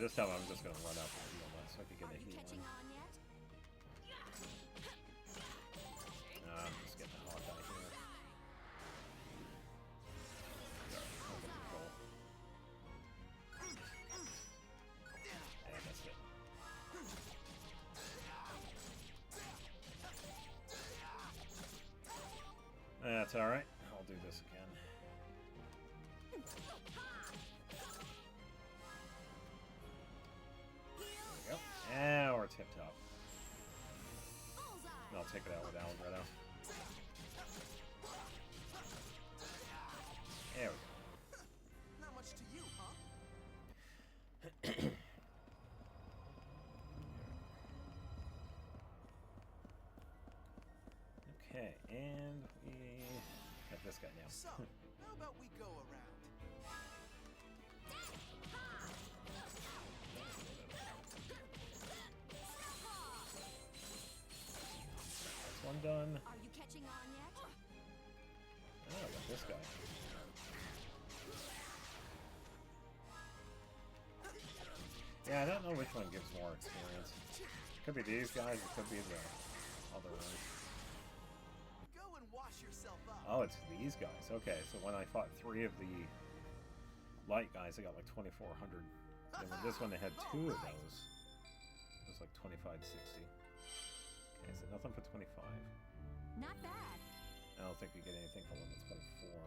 this time I'm just gonna run up and heal that so I can get a heal in. I'm just getting a Hawkeye here. And that's it. That's alright. I'll do this again. There we go. And we're tip top. I'll take it out with Allegretto. There we go. Not much to you, huh? Okay, and we have this guy now. So, how about we go around? That's one done. Are you catching on yet? Oh, I got this guy. Yeah, I don't know which one gives more experience. Could be these guys, it could be the other ones. Go and wash yourself up. Oh, it's these guys. Okay, so when I fought 3 of the light guys, I got like 2,400. And with this one, they had 2 of those. It was like 2560. Okay, so nothing for 25. Not bad. I don't think we get anything for level 24.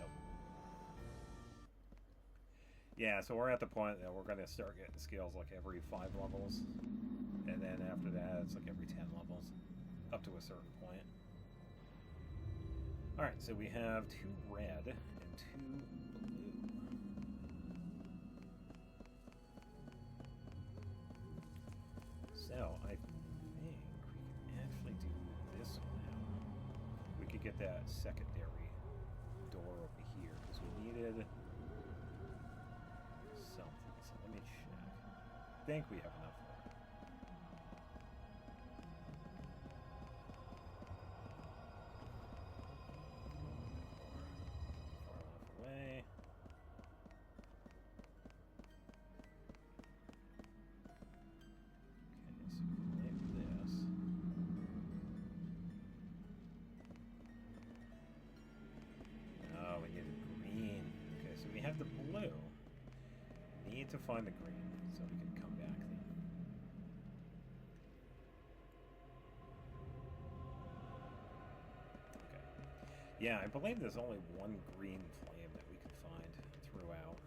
Nope. Yeah, so we're at the point that we're going to start getting skills like every 5 levels. And then after that, it's like every 10 levels. Up to a certain point. Alright, so we have 2 red and 2 blue. So, I think we can actually do this one now. We could get that secondary door over here, because we needed something. So let me check. I think we have enough for it. Far enough away. Okay, so we can make this. Oh, we need a green. Okay, so we have the blue. Need to find the green so we can come back then. Okay. Yeah, I believe there's only one green flame that we can find throughout.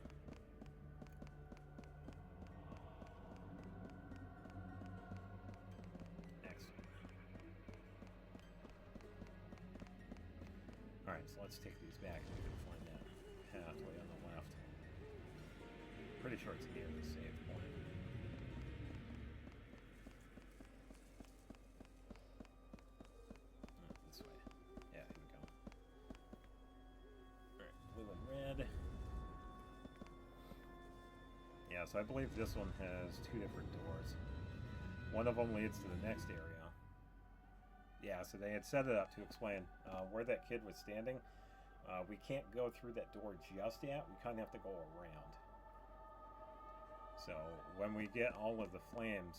Excellent. Alright, so let's take these back and we can find that pathway on the left. Pretty sure it's near the save point. Oh, this way. Yeah, here we go. Alright, blue and red. Yeah, so I believe this one has 2 different doors. One of them leads to the next area. Yeah, so they had set it up to explain where that kid was standing. We can't go through that door just yet. We kind of have to go around. So when we get all of the flames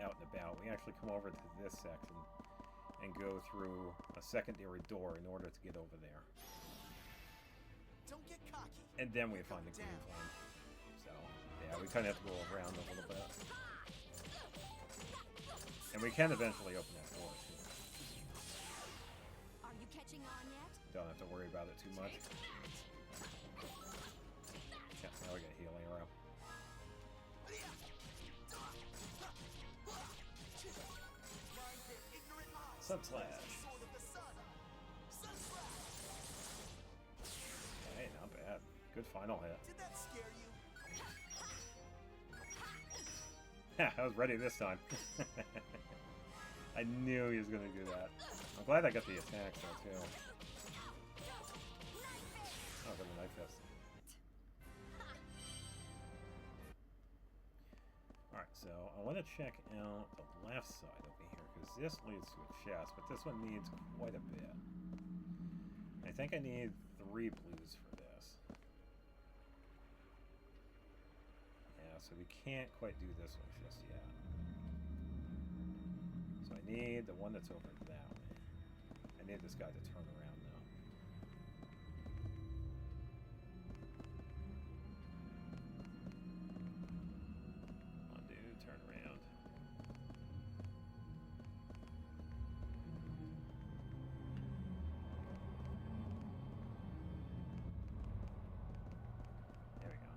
out and about, we actually come over to this section and go through a secondary door in order to get over there. Don't get cocky. And then we find the green flame. So, yeah, we kind of have to go around a little bit. And we can eventually open that door, too. Are you catching on yet? Don't have to worry about it too much. Yeah, now we got a healing arrow. Sunslash. Hey, not bad. Good final hit. Did that scare you? Yeah, I was ready this time. I knew he was going to do that. I'm glad I got the attacks though, too. Oh, got a knife fist. Alright, so I want to check out the left side over here, because this leads to a chest, but this one needs quite a bit. I think I need 3 blues for this. so we can't quite do this one just yet. So I need the one that's over that way. I need this guy to turn around now. Come on, dude, turn around. There we go.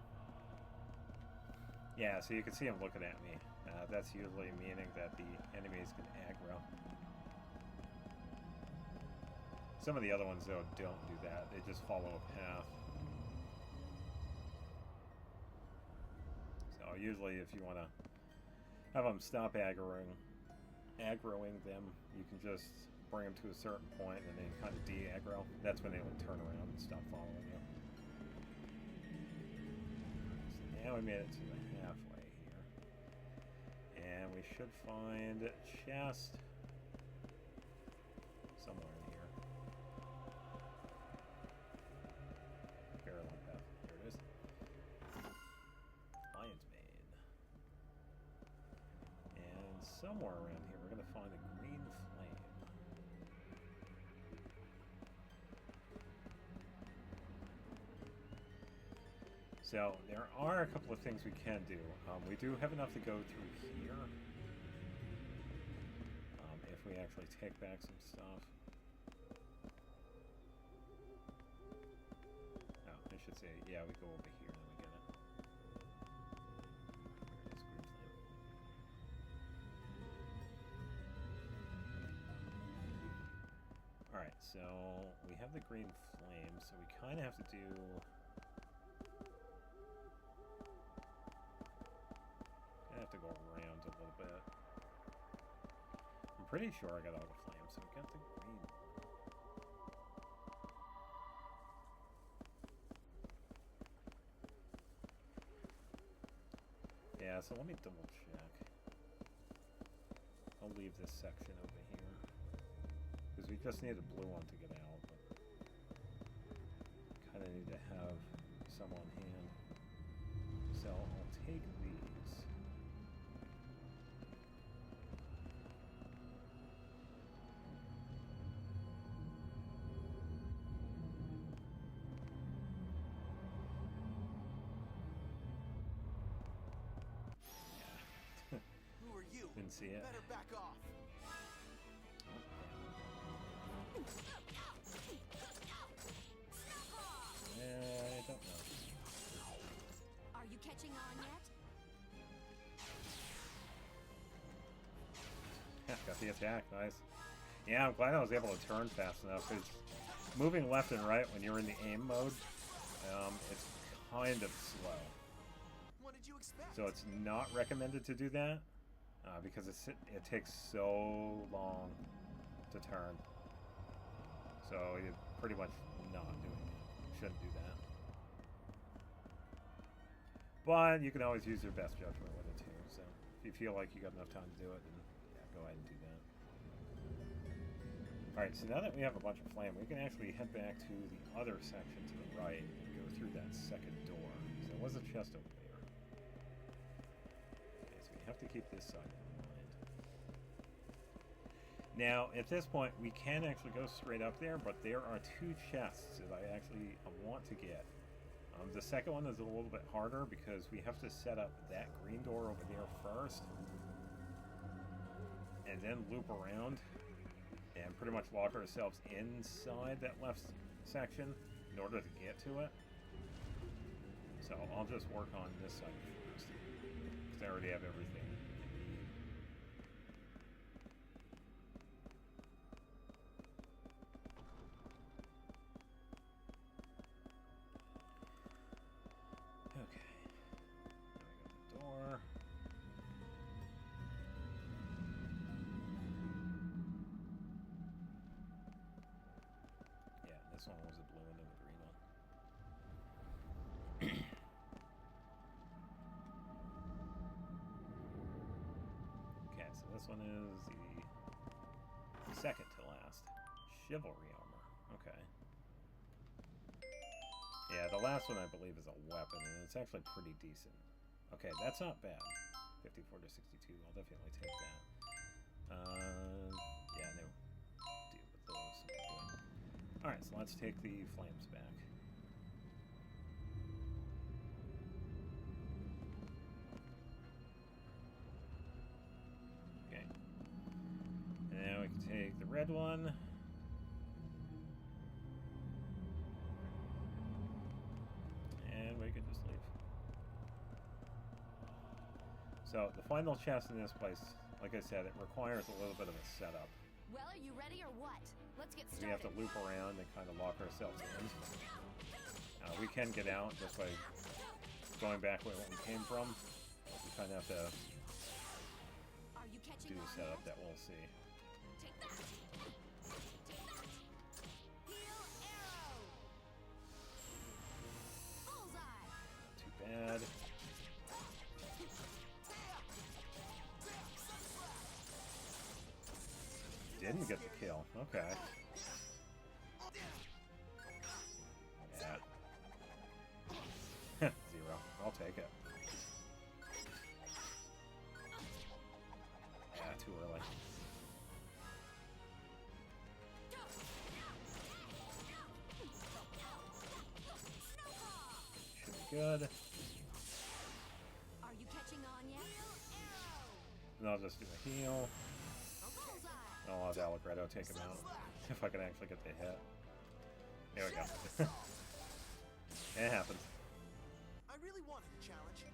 Yeah, so you can see him looking at me. That's usually meaning that the enemies can aggro. Some of the other ones, though, don't do that. They just follow a path. So usually if you want to have them stop aggroing them, you can just bring them to a certain point and then kind of de-aggro. That's when they would turn around and stop following you. So now we made it to the halfway here. And we should find a chest somewhere in here. Parallel path. There it is. Lion's Mane. And somewhere around here we're going to find a green flame. So there are a couple of things we can do. We do have enough to go through here. If we actually take back some stuff. No, I should say, yeah, we go over here and we get it. There it is, green flame. Alright, so we have the green flame, so we kind of have to do... I have to go around a little bit. I'm pretty sure I got all the flames, so we got the green. Yeah, so let me double check. I'll leave this section over here. Because we just need a blue one to get out, but kind of need to have some on hand. So I'll take these. Who are you? Didn't see it. Better back off. I don't know. Are you catching on yet? Yeah, got the attack. Nice. Yeah, I'm glad I was able to turn fast enough. Because moving left and right when you're in the aim mode, it's kind of slow. What did you expect? So it's not recommended to do that because it takes so long to turn. So you're pretty much not doing it. Shouldn't do that. But you can always use your best judgment with it too. So if you feel like you got enough time to do it, then yeah, go ahead and do that. Alright, so now that we have a bunch of flame, we can actually head back to the other section to the right and go through that second door. So there was a chest over there. Okay, so we have to keep this side in mind. Now, at this point, we can actually go straight up there, but there are two chests that I actually want to get. The second one is a little bit harder because we have to set up that green door over there first and then loop around and pretty much lock ourselves inside that left section in order to get to it. So I'll just work on this side first because I already have everything. This one was a blue one and a green one. Okay, so this one is the second to last. Chivalry armor. Okay. Yeah, the last one I believe is a weapon, and it's actually pretty decent. Okay, that's not bad. 54 to 62. I'll definitely take that. Yeah, no. Deal with those. Alright, so let's take the flames back. Okay. And now we can take the red one. And we can just leave. So, the final chest in this place, like I said, it requires a little bit of a setup. Well, are you ready or what? Let's get started. We have to loop around and kind of lock ourselves in. We can get out just by going back where we came from. We kind of have to Are you catching do the on setup yet? that we'll see. Take that. Take that. Heal arrow. Bullseye. Not too bad. Didn't get the kill. Okay. Yeah. 0. I'll take it. Yeah, too early. Should be good. Are you catching on yet? And I'll just do a heal. Bullseye. I'll have Allegretto take him out. If I can actually get the hit. There we go. It happens. I really wanted a challenge.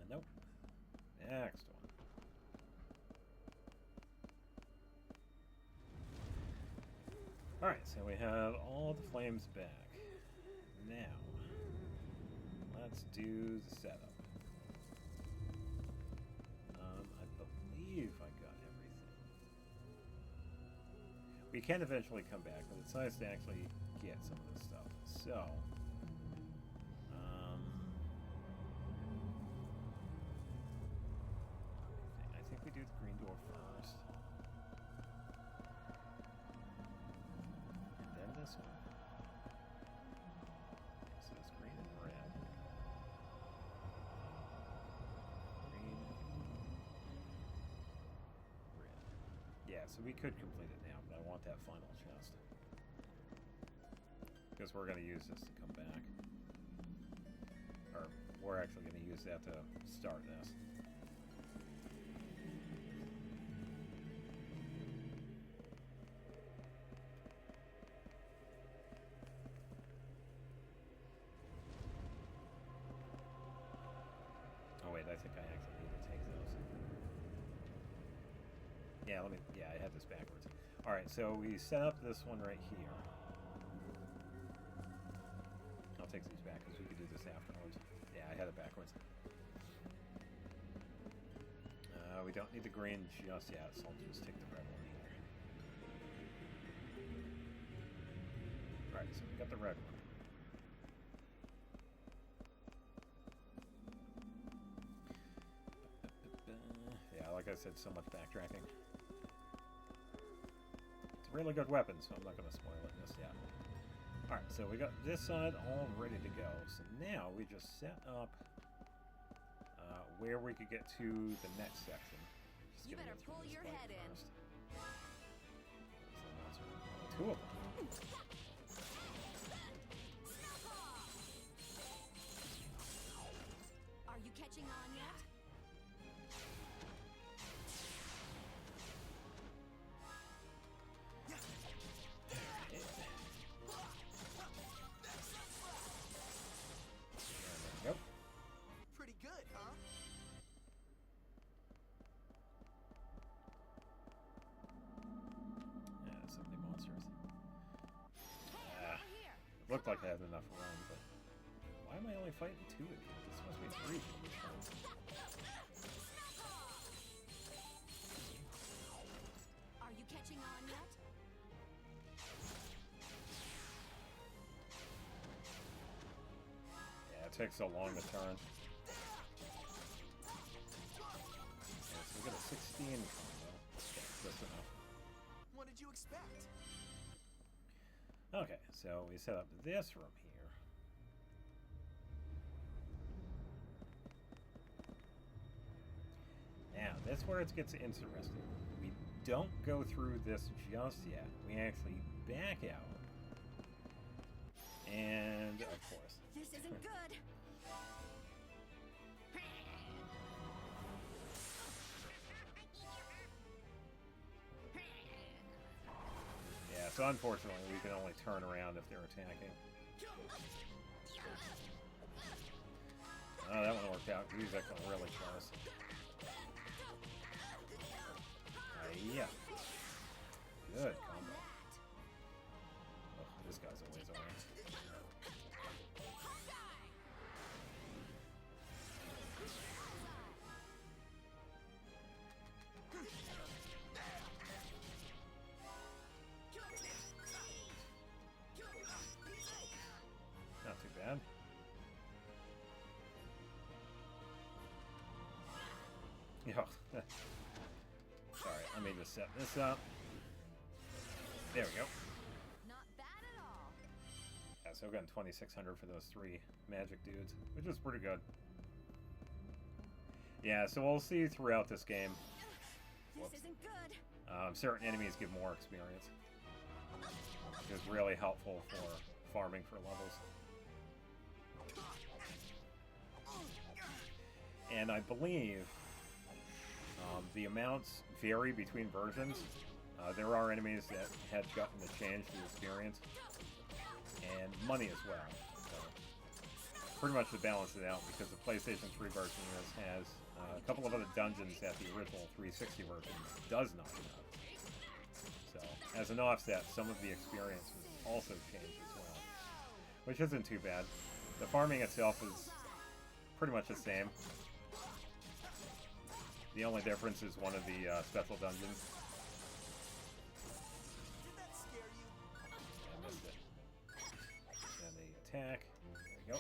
Nope. Next one. Alright, so we have all the flames back. Now, let's do the setup. I believe I got everything. We can eventually come back, but it's nice to actually get some of this stuff. So, I think we do the green door first. And then this one. So it's green and red. Green. Red. Yeah, so we could complete it now, but I want that final chest. Because we're going to use this to come back. Or we're actually going to use that to start this. Oh wait, I think I actually need to take those. Yeah, I had this backwards. Alright, so we set up this one right here. I'll take these back because we could do this afterwards. Yeah, I had it backwards. We don't need the green just yet, so I'll just take the red one here. Alright, so we got the red one. Yeah, like I said, so much backtracking. It's a really good weapon, so I'm not going to spoil it just yet. Alright, so we got this side all ready to go. So now we just set up where we could get to the next section. Just You gonna better get through pull this your fight head in. first. Two of them. Are you catching on yet? Yep. Pretty good, huh? Yeah, so many monsters. Hey, over here. Looked like I had enough room, but why am I only fighting 2 of these? This must be 3 for this time. Are you catching on yet? Yeah, it takes so long to turn. Yeah, so we got a 16 combo. Okay, just enough. What did you expect? Okay, So we set up this room here. Now, that's where it gets interesting. We don't go through this just yet. We actually back out. And, of course. This isn't good. Yeah, so unfortunately we can only turn around if they're attacking. Oh, that one worked out. He was actually really close. Yeah. Good combo. Oh, this guy's a ways away. Not too bad. Yo. Sorry, let me just set this up. There we go. Not bad at all. Yeah, so we're getting 2,600 for those 3 magic dudes, which is pretty good. Yeah, so we'll see throughout this game. This isn't good. Certain enemies give more experience, which is really helpful for farming for levels. And I believe the amounts vary between versions. There are enemies that had gotten to change the experience, and money as well. So pretty much to balance it out, because the PlayStation 3 version has a couple of other dungeons that the original 360 version does not have. So as an offset, some of the experience was also changed as well, which isn't too bad. The farming itself is pretty much the same. The only difference is one of the special dungeons. Did that scare you? I missed it. And the attack. There we go.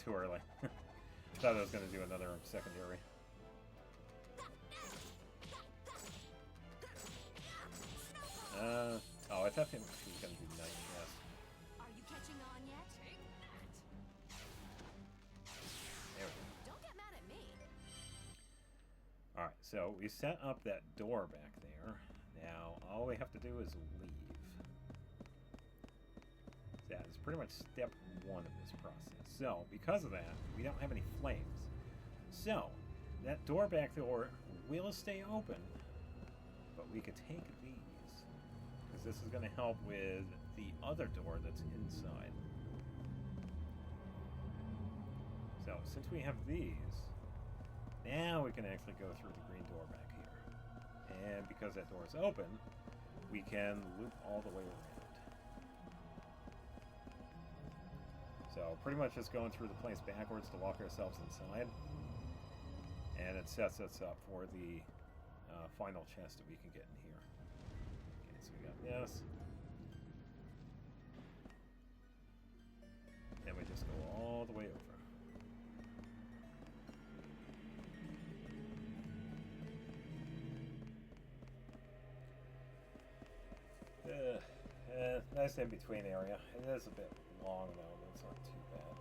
Too early. Thought I was going to do another secondary. Oh, I thought he was going to do night. Yes. Are you catching on yet? There we go. Don't get mad at me. Alright, so we set up that door back there. Now, all we have to do is leave. That is pretty much step 1 of this process. So, because of that, we don't have any flames. So, that door back there will stay open, but we could take these, because this is going to help with the other door that's inside. So, since we have these, now we can actually go through the green door back here. And because that door is open, we can loop all the way around. So pretty much just going through the place backwards to lock ourselves inside. And it sets us up for the final chest that we can get in here. Okay, so we got this. And we just go all the way over. Nice in between area. It is a bit long though, but it's not too bad.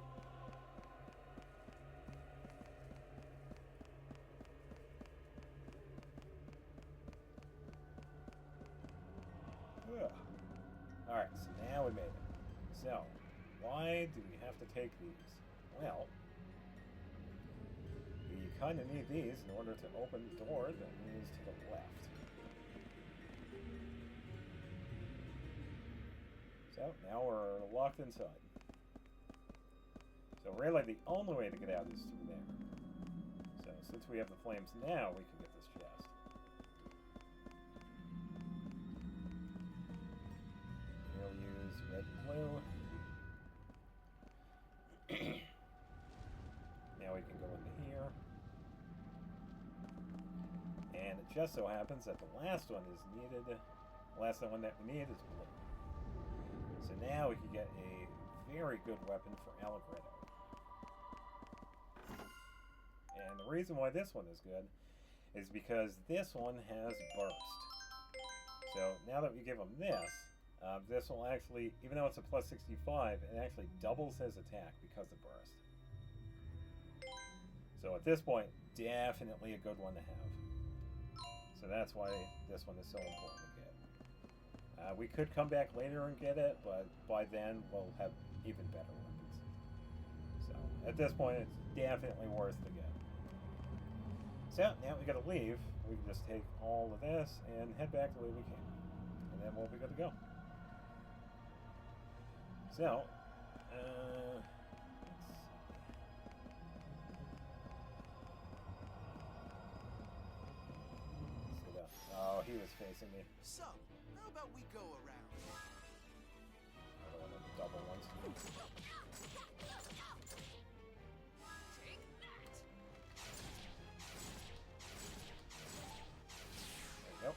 Alright, so now we made it. So, why do we have to take these? Well, we kind of need these in order to open the door that is to the left. So, now we're locked inside. So really the only way to get out is through there. So since we have the flames now, we can get this chest. We'll use red and blue. Now we can go into here. And it just so happens that the last one is needed. The last one that we need is blue. So now we can get a very good weapon for Allegretto. And the reason why this one is good is because this one has burst. So now that we give him this, this will actually, even though it's a plus 65, it actually doubles his attack because of burst. So at this point, definitely a good one to have. So that's why this one is so important to get. We could come back later and get it, but by then we'll have even better weapons. So at this point, it's definitely worth to get. So now we gotta leave. We can just take all of this and head back the way we came. And then we'll be good to go. So, let's see. Oh, he was facing me. So, how about we go around? Another one of the double ones. There we go.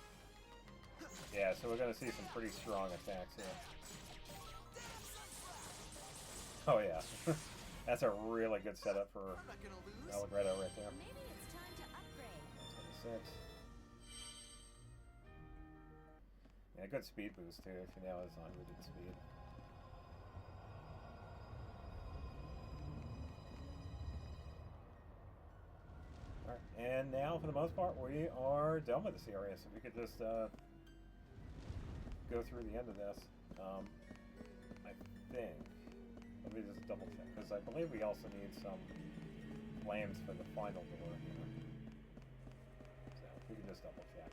Yeah, so we're going to see some pretty strong attacks here. Oh yeah. That's a really good setup for I'm not gonna lose. Allegretto right there. Maybe it's time to upgrade. 26. Yeah, good speed boost too, if you know his unlimited speed. Alright, and now for the most part we are done with this area, so we could just go through the end of this. I think. Let me just double check, because I believe we also need some flames for the final door here. So we can just double check.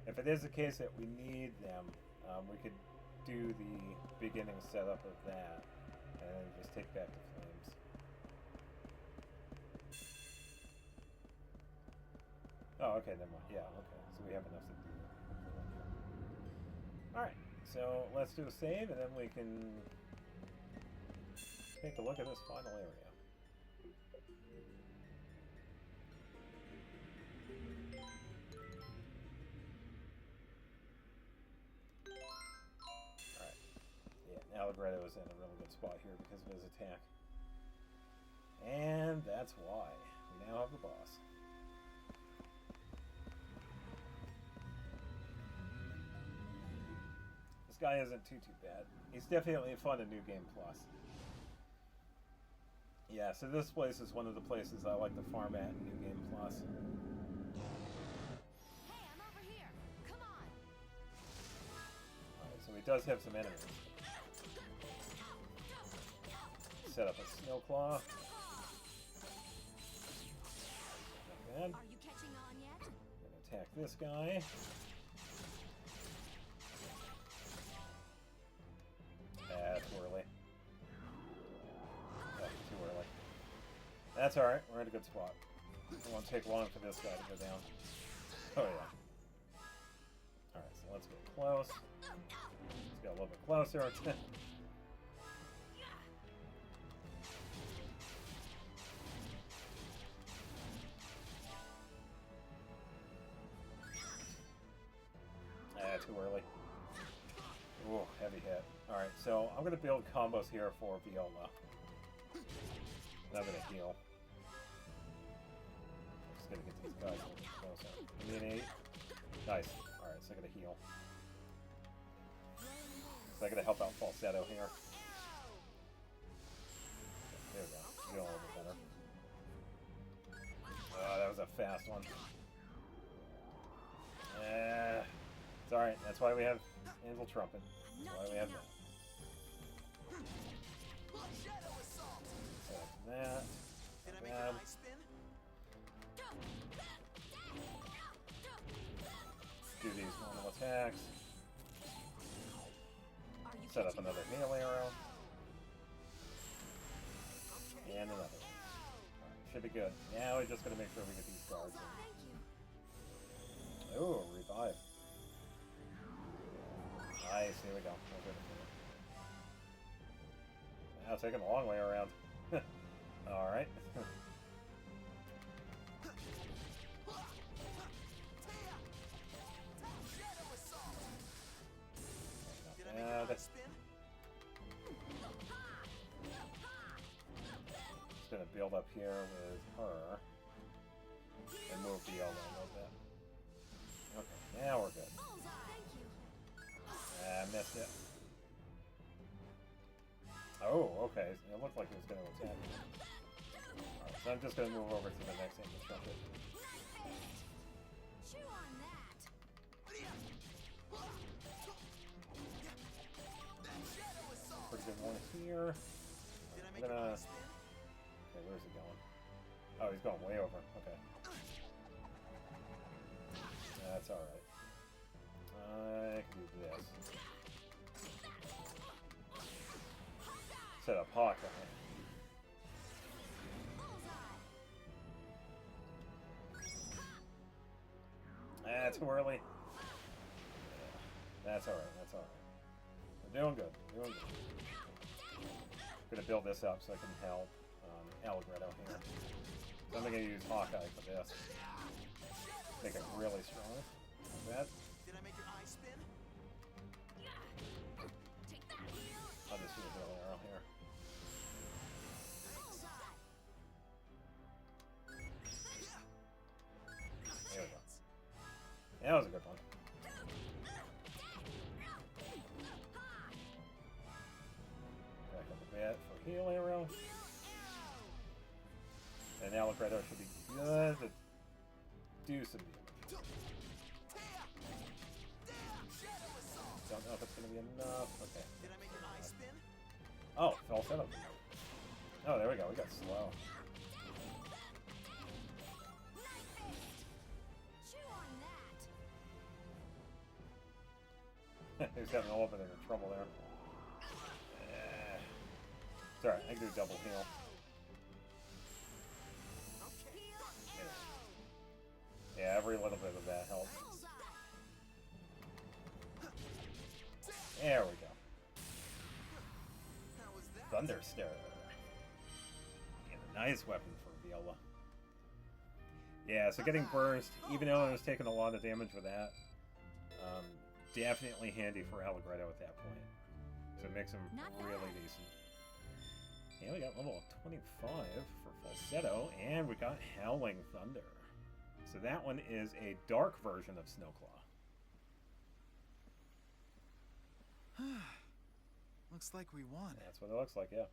If it is the case that we need them, we could do the beginning setup of that and just take back the flames. Oh, okay, never mind. Yeah, okay. So we have enough to do. Alright, so let's do a save and then we can take a look at this final area. Alright. Yeah, Allegretto is in a really good spot here because of his attack. And that's why. We now have the boss. This guy isn't too bad. He's definitely fun in New Game Plus. Yeah, so this place is one of the places I like to farm at in New Game Plus. Hey, I'm over here. Come on. Alright, so he does have some enemies. Set up a Snow Claw. Not bad. Are you catching on yet? Gonna attack this guy. Too early. Oh, too early. That's alright, we're in a good spot. It won't take long for this guy to go down. Oh yeah. Alright, so let's get close. Let's get a little bit closer. Too early. Ooh, heavy hit. Alright, so I'm gonna build combos here for Viola. And I'm gonna heal. Just gonna get these guys a little bit closer. Give me an 8. Nice. Alright, so I gotta heal. So I gotta help out Falsetto here. There we go. Doing a little bit better. Oh, that was a fast one. It's alright, that's why we have Angel Trumpet. That's why we have that. Shadow assault. So that. Did I Not make bad. an eye spin? Do these normal attacks. Are you Set up catching another on? heal arrow. And another one. Alright, should be good. Now we're just gonna make sure we get these guards in. Thank you. Ooh, revive. Nice, here we go. We'll do it. Now taking the long way around. Alright. Shadow assault. Did I make Not an eye bad. spin? Just gonna build up here with her. And move the yellow a little bit. Okay, now we're good. Thank you. Ah, missed it. Oh, okay. It looked like it was going to attack me. Alright, so I'm just going to move over to the next ancient trumpet. Chew on that. Pretty good one here. Did I I'm make your gonna... eye spin? Okay, where's he going? Oh, he's going way over. Okay. That's alright. I can do this. Set up Hawkeye. That's too early. That's alright, that's alright. We're doing good, doing good. Gonna build this up so I can help Allegretto here. So I'm gonna use Hawkeye for this. Make it really strong. Like that. Did I make your eye spin? I'll just use an arrow here. There we go. That was a good one. Back up a bit for heal arrow. And Allegretto should be good to do some damage. Don't know if it's going to be enough. Okay. Did I make your eye spin? Oh, fell set up. Oh, there we go. We got slow. Chew on that. He's having a little bit of trouble there. It's alright. I can do double heal. Yeah, every little bit of that helps. There we go. How was that? Thunderstir. And a nice weapon for Viola. Yeah, so getting burst, even though I was taking a lot of damage with that, definitely handy for Allegretto at that point. So it makes him Not really bad. decent. And we got level 25 for Falsetto, and we got Howling Thunder. So that one is a dark version of Snowclaw. Looks like we won. That's what it looks like, yeah.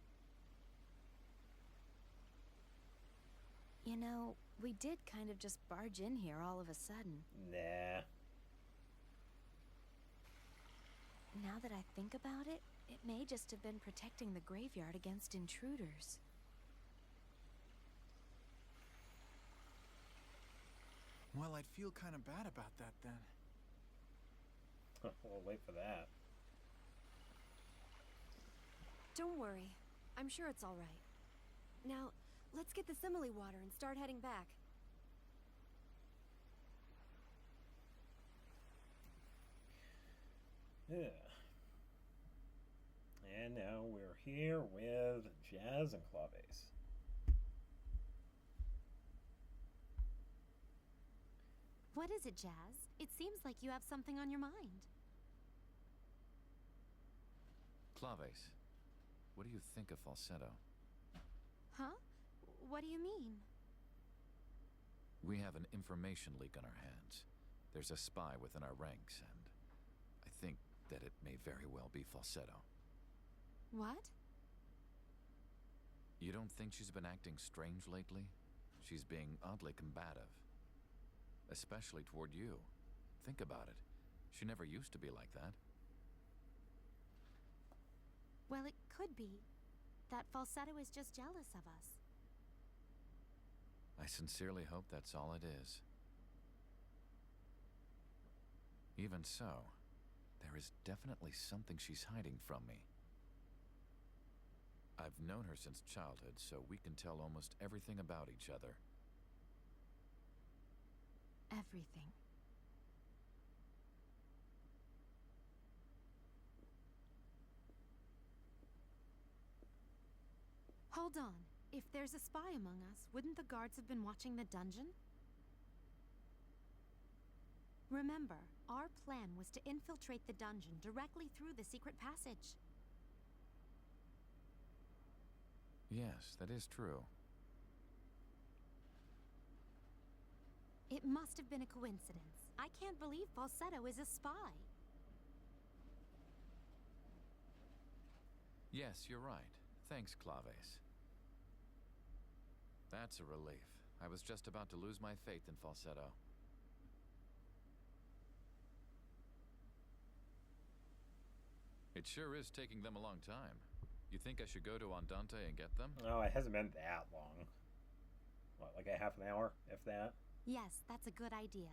You know, we did kind of just barge in here all of a sudden. Nah. Now that I think about it, it may just have been protecting the graveyard against intruders. Well, I'd feel kind of bad about that then. We'll wait for that. Don't worry. I'm sure it's all right. Now, let's get the simile water and start heading back. Yeah. And now we're here with Jazz and Clawbase. What is it, Jazz? It seems like you have something on your mind. Claves, what do you think of Falsetto? Huh? What do you mean? We have an information leak on our hands. There's a spy within our ranks, and I think that it may very well be Falsetto. What? You don't think she's been acting strange lately? She's being oddly combative. Especially toward you. Think about it. She never used to be like that. Well, it could be. That Falsetto is just jealous of us. I sincerely hope that's all it is. Even so, there is definitely something she's hiding from me. I've known her since childhood, so we can tell almost everything about each other. Everything. Hold on. If there's a spy among us, wouldn't the guards have been watching the dungeon? Remember, our plan was to infiltrate the dungeon directly through the secret passage. Yes, that is true. It must have been a coincidence. I can't believe Falsetto is a spy. Yes, you're right. Thanks, Claves. That's a relief. I was just about to lose my faith in Falsetto. It sure is taking them a long time. You think I should go to Andante and get them? Oh, it hasn't been that long. What, like a half an hour, if that? Yes, that's a good idea.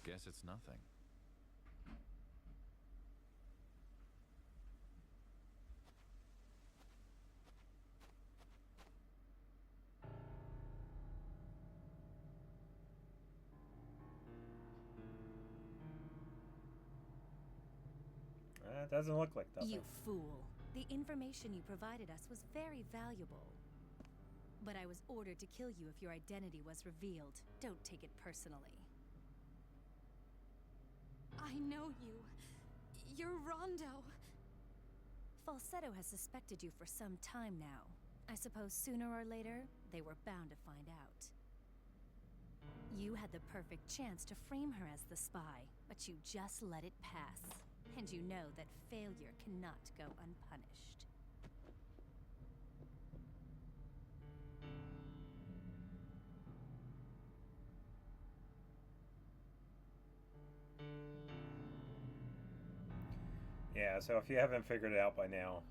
Guess it's nothing. It doesn't look like nothing. You fool. The information you provided us was very valuable. But I was ordered to kill you if your identity was revealed. Don't take it personally. I know you. You're Rondo. Falsetto has suspected you for some time now. I suppose sooner or later, they were bound to find out. You had the perfect chance to frame her as the spy, but you just let it pass. And you know that failure cannot go unpunished. Yeah, so if you haven't figured it out by now,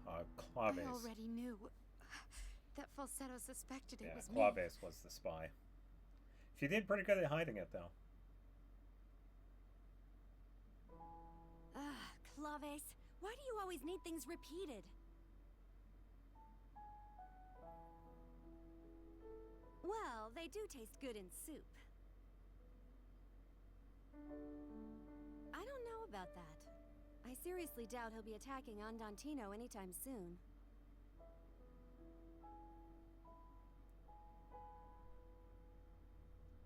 Claves. I already knew that Falsetto suspected it was me. Claves was the spy. She did pretty good at hiding it, though. Claves, why do you always need things repeated? Well, they do taste good in soup. I don't know about that. I seriously doubt he'll be attacking Andantino anytime soon.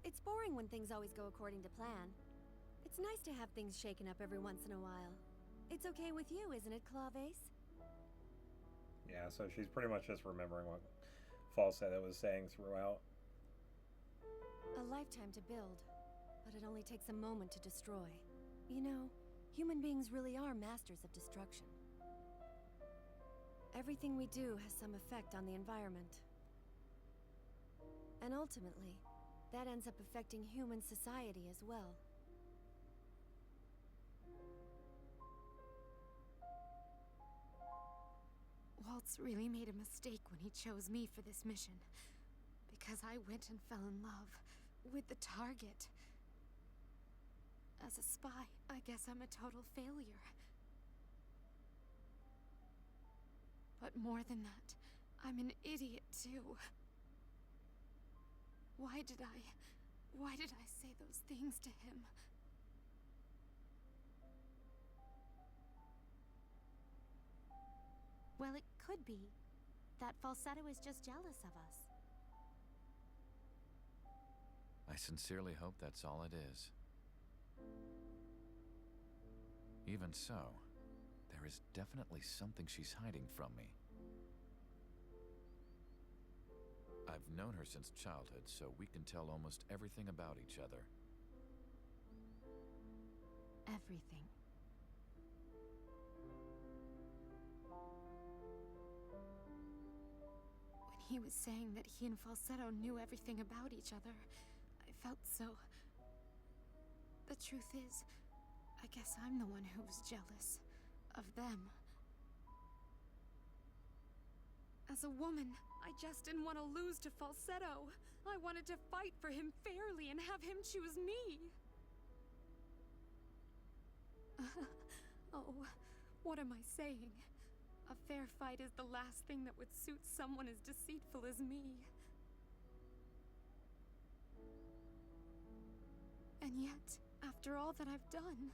It's boring when things always go according to plan. It's nice to have things shaken up every once in a while. It's okay with you, isn't it, Claves? Yeah, so she's pretty much just remembering what Falsetto was saying throughout. A lifetime to build, but it only takes a moment to destroy. You know, human beings really are masters of destruction. Everything we do has some effect on the environment. And ultimately, that ends up affecting human society as well. Waltz really made a mistake when he chose me for this mission. Because I went and fell in love with the target. As a spy, I guess I'm a total failure. But more than that, I'm an idiot too. Why did I say those things to him? Well, it could be that Falsetto is just jealous of us. I sincerely hope that's all it is. Even so, there is definitely something she's hiding from me. I've known her since childhood, so we can tell almost everything about each other. Everything. When he was saying that he and Falsetto knew everything about each other, I felt so... The truth is, I guess I'm the one who was jealous of them. As a woman, I just didn't want to lose to Falsetto. I wanted to fight for him fairly and have him choose me. Oh, what am I saying? A fair fight is the last thing that would suit someone as deceitful as me. And yet, after all that I've done...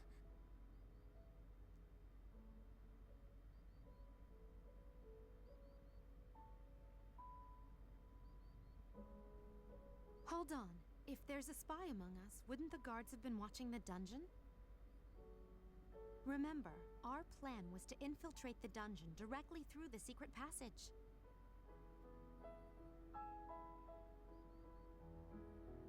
Hold on. If there's a spy among us, wouldn't the guards have been watching the dungeon? Remember, our plan was to infiltrate the dungeon directly through the secret passage.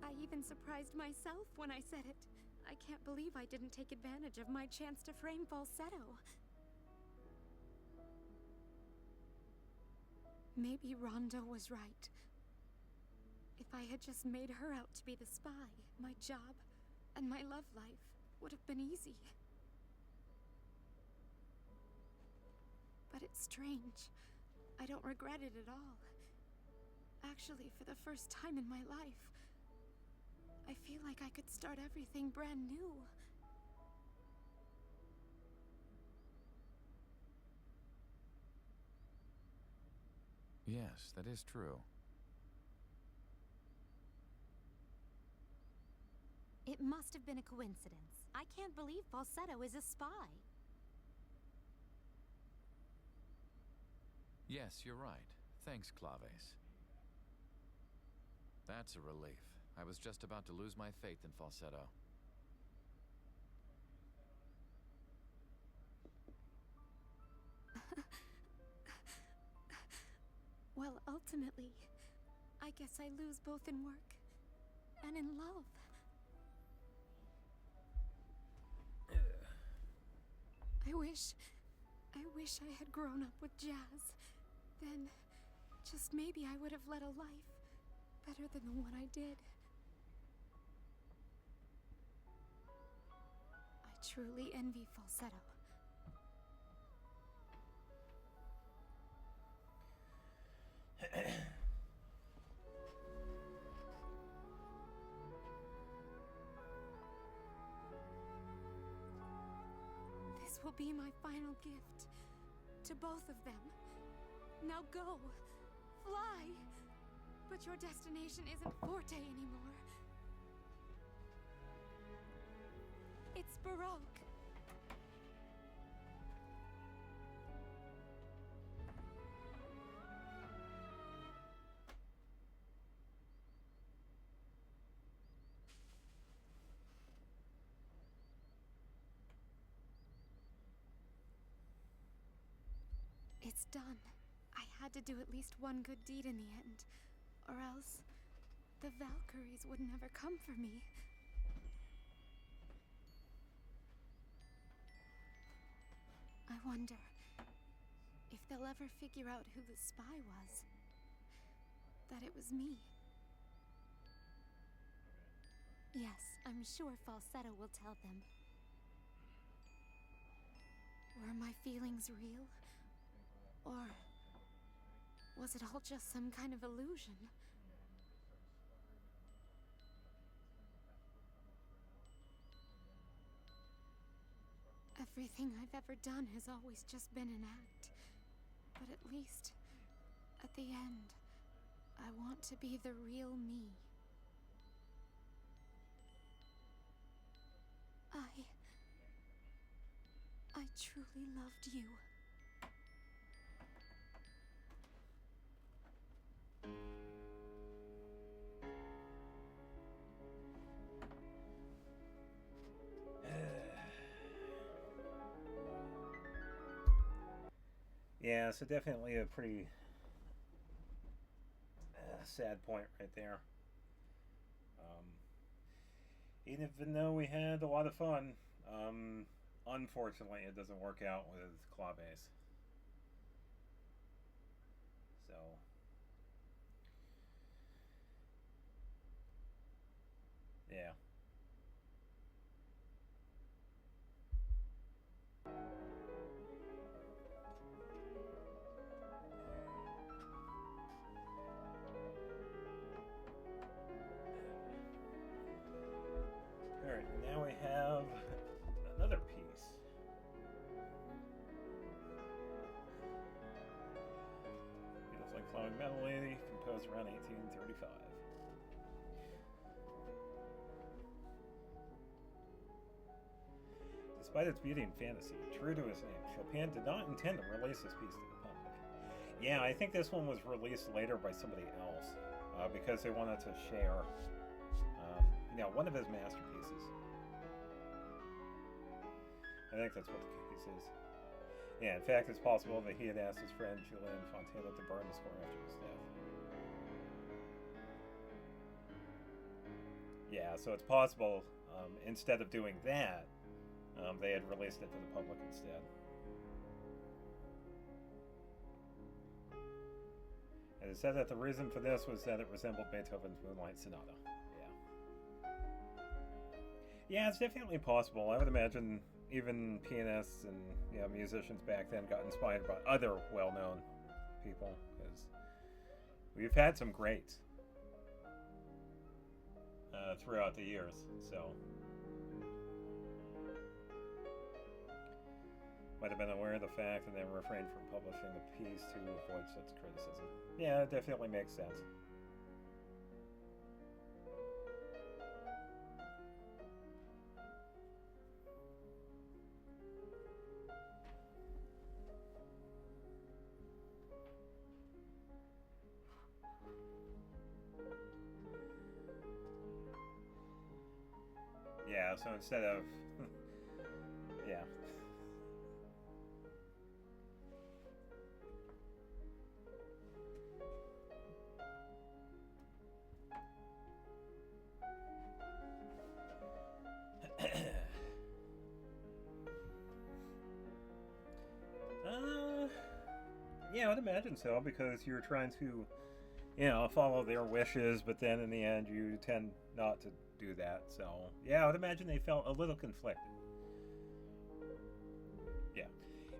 I even surprised myself when I said it. I can't believe I didn't take advantage of my chance to frame Falsetto. Maybe Rondo was right. If I had just made her out to be the spy, my job and my love life would have been easy. But it's strange. I don't regret it at all. Actually, for the first time in my life, I feel like I could start everything brand new. Yes, that is true. It must have been a coincidence. I can't believe Falsetto is a spy. Yes, you're right. Thanks, Claves. That's a relief. I was just about to lose my faith in Falsetto. Well, ultimately, I guess I lose both in work and in love. I wish I had grown up with Jazz. Then, just maybe I would have led a life better than the one I did. I truly envy Falsetto. This will be my final gift to both of them. Now go, fly, but your destination isn't Forte anymore. It's Baroque. It's done. I had to do at least one good deed in the end, or else the Valkyries would never come for me. I wonder if they'll ever figure out who the spy was. That it was me. Yes, I'm sure Falsetto will tell them. Were my feelings real? Or was it all just some kind of illusion? Everything I've ever done has always just been an act. But at least, at the end, I want to be the real me. I truly loved you. Yeah, so definitely a pretty sad point right there. Even though we had a lot of fun, unfortunately, it doesn't work out with Claves. So, yeah. Alright, now we have another piece. Feels like flowing melody, composed around 1835. Despite its beauty and fantasy, true to his name, Chopin did not intend to release this piece to the public. Yeah, I think this one was released later by somebody else because they wanted to share one of his masterpieces. I think that's what the case is. Yeah, in fact, it's possible that he had asked his friend Julian Fontana to burn the score after his death. Yeah, so it's possible, instead of doing that, they had released it to the public instead. And it said that the reason for this was that it resembled Beethoven's Moonlight Sonata. Yeah. Yeah, it's definitely possible. I would imagine even pianists and musicians back then got inspired by other well-known people, because we've had some greats throughout the years. So might have been aware of the fact and then refrained from publishing the piece to avoid such criticism. Yeah, it definitely makes sense. Yeah, so instead of yeah. Yeah, I would imagine so, because you're trying to, follow their wishes, but then in the end you tend not to do that. So, yeah, I would imagine they felt a little conflicted. Yeah.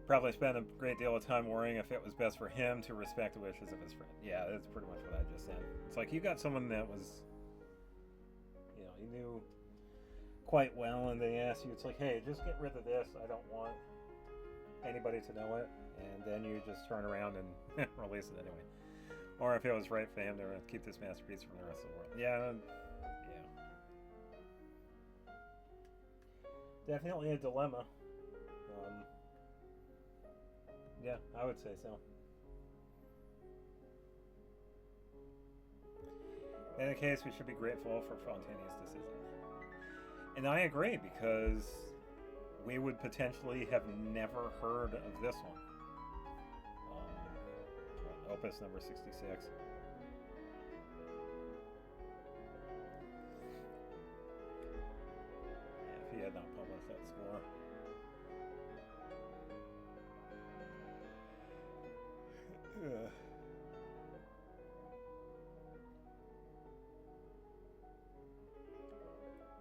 Probably spent a great deal of time worrying if it was best for him to respect the wishes of his friend. Yeah, that's pretty much what I just said. It's like you got someone that was, you knew quite well, and they asked you, it's like, hey, just get rid of this. I don't want anybody to know it. And then you just turn around and release it anyway. Or if it was right for him to keep this masterpiece from the rest of the world. Yeah. Definitely a dilemma. Yeah, I would say so. In any case, we should be grateful for Fontana's decision. And I agree, because we would potentially have never heard of this one. Opus number 66. If he had not published that score.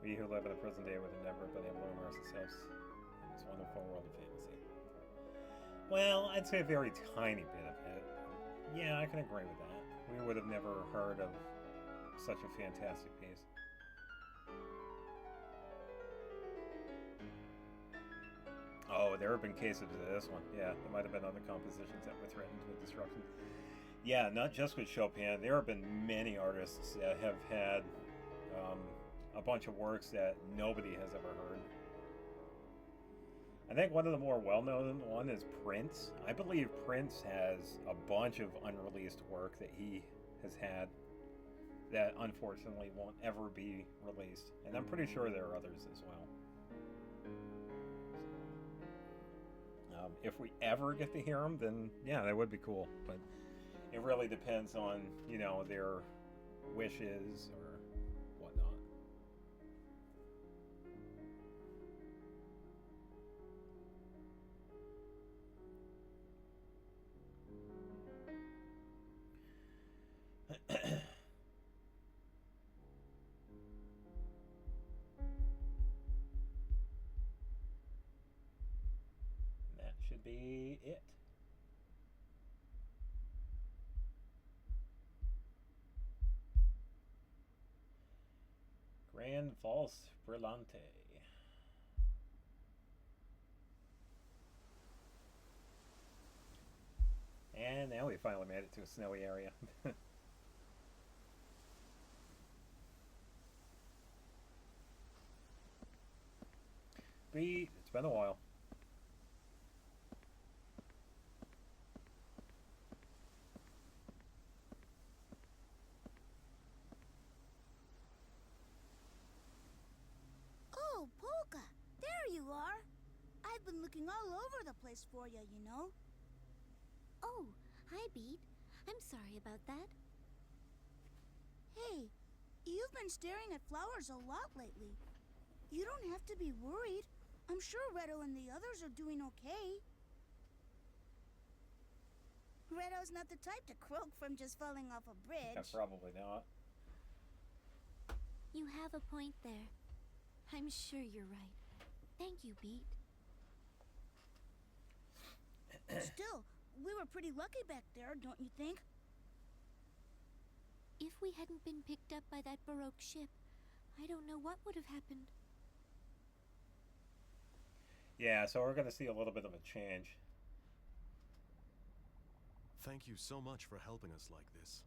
We who live in the present day would have never been able to immerse ourselves in this wonderful world of fantasy. Well, I'd say a very tiny bit of it. Yeah, I can agree with that. We would have never heard of such a fantastic piece. Oh, there have been cases of this one. Yeah, there might have been other compositions that were threatened with destruction. Yeah, not just with Chopin. There have been many artists that have had a bunch of works that nobody has ever heard. I think one of the more well-known one is Prince. I believe Prince has a bunch of unreleased work that he has had that unfortunately won't ever be released. And I'm pretty sure there are others as well. If we ever get to hear them, then yeah, that would be cool. But it really depends on, their wishes or whatnot. That should be it. Grand Valse Brillante. And now we finally made it to a snowy area. It's been a while. been looking all over the place for you, you know? Oh, hi, Beat. I'm sorry about that. Hey, you've been staring at flowers a lot lately. You don't have to be worried. I'm sure Redo and the others are doing okay. Redo's not the type to croak from just falling off a bridge. Yeah, probably not. You have a point there. I'm sure you're right. Thank you, Beat. Still, we were pretty lucky back there, don't you think? If we hadn't been picked up by that Baroque ship, I don't know what would have happened. Yeah, so we're going to see a little bit of a change. Thank you so much for helping us like this.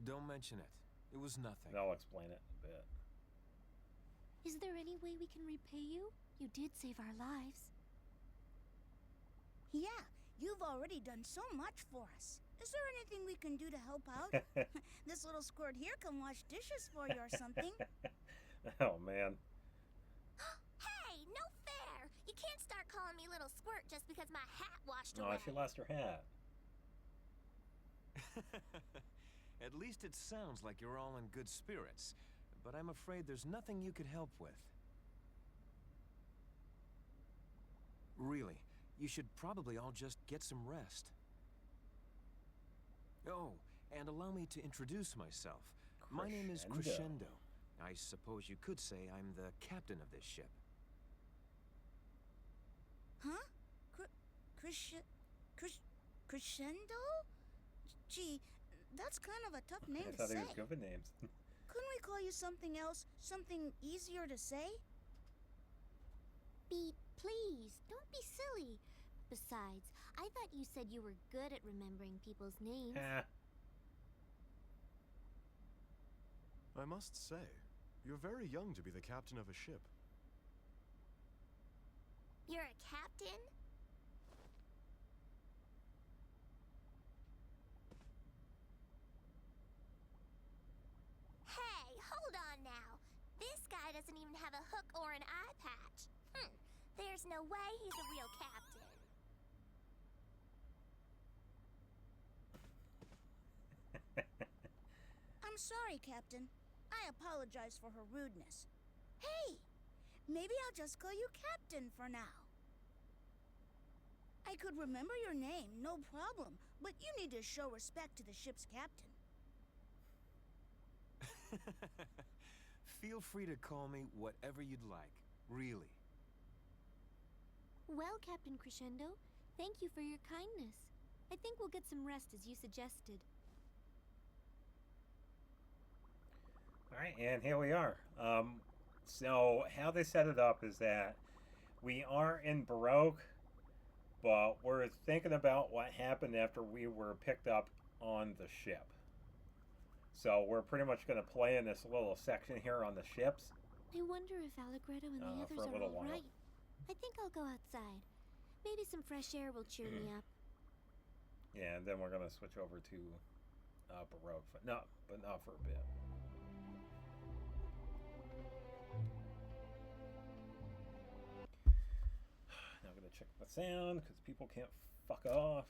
Don't mention it. It was nothing. And I'll explain it a bit. Is there any way we can repay you? You did save our lives. Yeah, you've already done so much for us. Is there anything we can do to help out? This little squirt here can wash dishes for you or something. Oh, man. Hey, no fair! You can't start calling me Little Squirt just because my hat washed Oh, away. she lost her hat. At least it sounds like you're all in good spirits, but I'm afraid there's nothing you could help with. Really, you should probably all just get some rest. Oh, and allow me to introduce myself. My name is Crescendo. I suppose you could say I'm the captain of this ship. Huh? Crescendo? Gee, that's kind of a tough name I to thought say. he was good with names. Couldn't we call you something else? Something easier to say? Beat, please, don't be silly. Besides, I thought you said you were good at remembering people's names. I must say, you're very young to be the captain of a ship. You're a captain? Hey, hold on now. This guy doesn't even have a hook or an eye patch. There's no way he's a real captain. I'm sorry, Captain. I apologize for her rudeness. Hey, maybe I'll just call you Captain for now. I could remember your name, no problem, but you need to show respect to the ship's captain. Feel free to call me whatever you'd like, really. Well, Captain Crescendo, thank you for your kindness. I think we'll get some rest as you suggested. Alright, and here we are. So, how they set it up is that we are in Baroque, but we're thinking about what happened after we were picked up on the ship. So, we're pretty much going to play in this little section here on the ships. I wonder if Allegretto and the For a others are little all while. right. I think I'll go outside. Maybe some fresh air will cheer me up. Yeah, and then we're going to switch over to Baroque. But not for a bit. Now I'm going to check the sound because people can't fuck off.